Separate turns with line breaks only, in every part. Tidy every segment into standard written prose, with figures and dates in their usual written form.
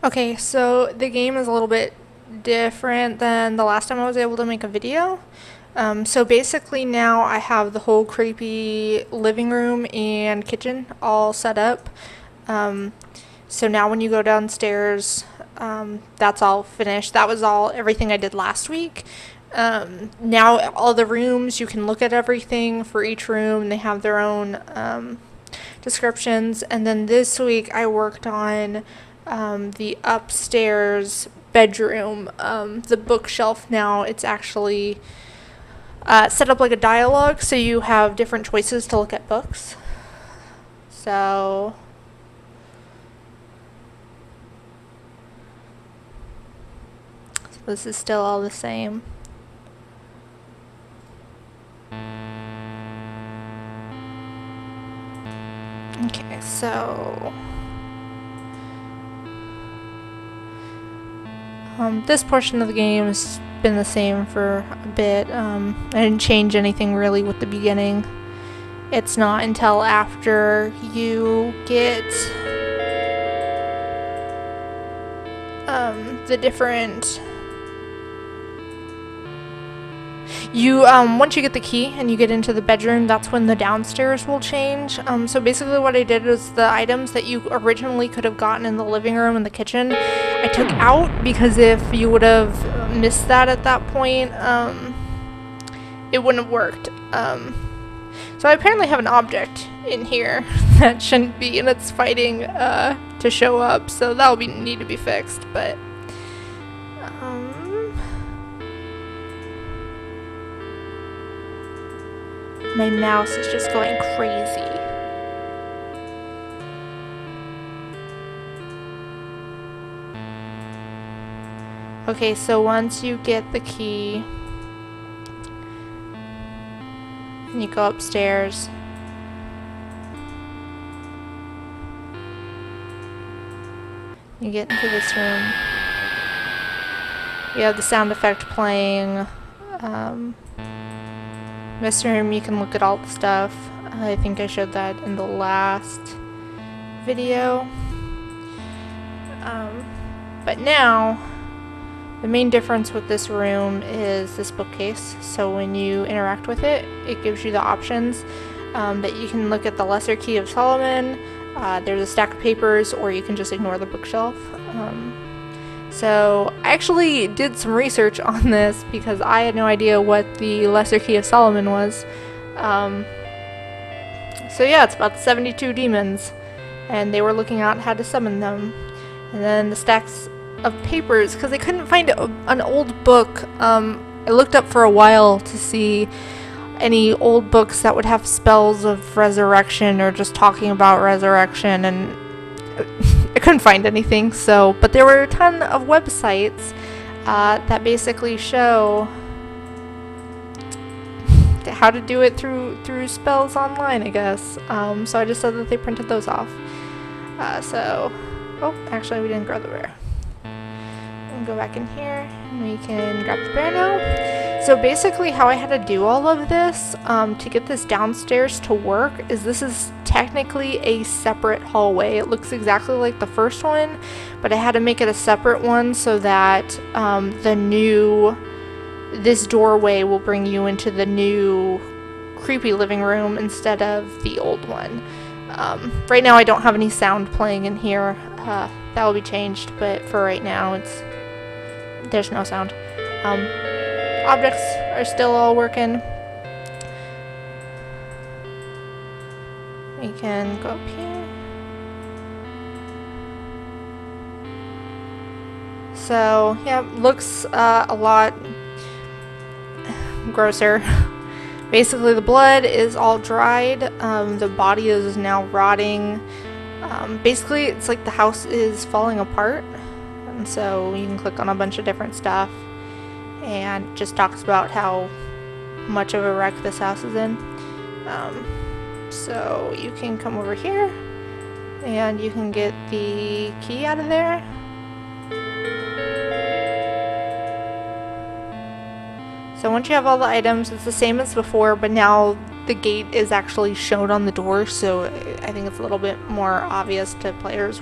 Okay, so the game is a little bit different than the last time I was able to make a video. So basically now I have the whole creepy living room and kitchen all set up. Um, so now when you go downstairs, that's all finished. That was everything I did last week. Now all the rooms, you can look at everything for each room. They have their own descriptions. And then this week I worked on the upstairs bedroom. The bookshelf now, it's actually set up like a dialogue, so you have different choices to look at books. So this is still all the same. Okay, so this portion of the game has been the same for a bit. I didn't change anything really with the beginning. It's not until after you get the different... once you get the key and you get into the bedroom, that's when the downstairs will change. So basically what I did was the items that you originally could have gotten in the living room and the kitchen, I took out, because if you would have missed that at that point, it wouldn't have worked. So I apparently have an object in here that shouldn't be, and it's fighting to show up, so that'll need to be fixed, but my mouse is just going crazy. Okay, so once you get the key and you go upstairs, you get into this room. You have the sound effect playing. This room, you can look at all the stuff. I think I showed that in the last video. But now, the main difference with this room is this bookcase. So when you interact with it, it gives you the options that you can look at the Lesser Key of Solomon. There's a stack of papers, or you can just ignore the bookshelf. So I actually did some research on this because I had no idea what the Lesser Key of Solomon was. So yeah, it's about 72 demons, and they were looking out how to summon them. And then the stacks of papers, because I couldn't find an old book. I looked up for a while to see any old books that would have spells of resurrection or just talking about resurrection, and I couldn't find anything. So, but there were a ton of websites that basically show how to do it through spells online, I guess. So I just said that they printed those off. Oh, actually we didn't grow the bear. We can go back in here and we can grab the bear now. So basically how I had to do all of this to get this downstairs to work is this is technically a separate hallway. It looks exactly like the first one, but I had to make it a separate one so that this doorway will bring you into the new creepy living room instead of the old one. Right now I don't have any sound playing in here. That will be changed, but for right now there's no sound. Objects are still all working. We can go up here. So yeah, looks a lot grosser. Basically the blood is all dried. The body is now rotting. Basically it's like the house is falling apart, and so you can click on a bunch of different stuff and it just talks about how much of a wreck this house is in. So you can come over here and you can get the key out of there. So once you have all the items, it's the same as before, but now the gate is actually shown on the door, so I think it's a little bit more obvious to players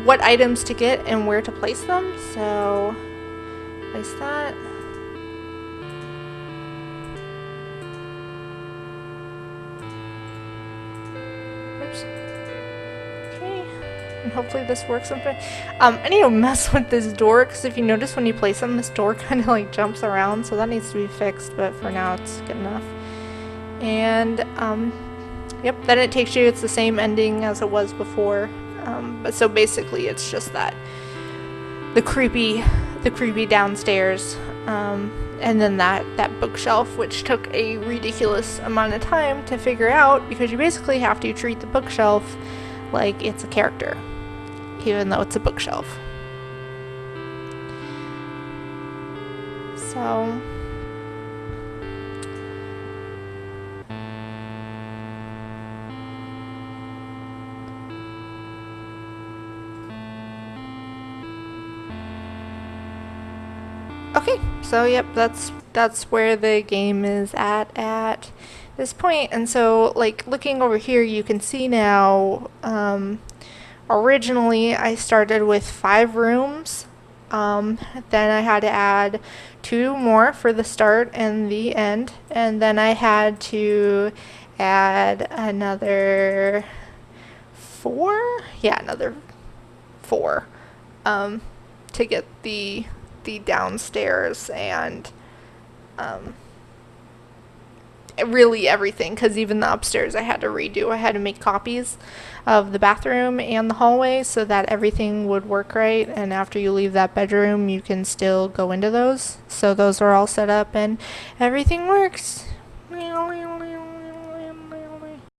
what items to get and where to place them. So place that. Oops. Okay. And hopefully this works. I need to mess with this door, because if you notice when you place them, this door kind of like jumps around, so that needs to be fixed, but for now it's good enough. And yep, then it takes you, it's the same ending as it was before, but so basically it's just that the creepy downstairs, and then that bookshelf, which took a ridiculous amount of time to figure out, because you basically have to treat the bookshelf like it's a character, even though it's a bookshelf. So okay, so yep, that's where the game is at this point. And so, like, looking over here, you can see now, originally I started with 5 rooms, then I had to add 2 more for the start and the end, and then I had to add another 4, another 4, to get the downstairs and really everything, because even the upstairs I had to redo. I had to make copies of the bathroom and the hallway so that everything would work right, and after you leave that bedroom you can still go into those. So those are all set up and everything works.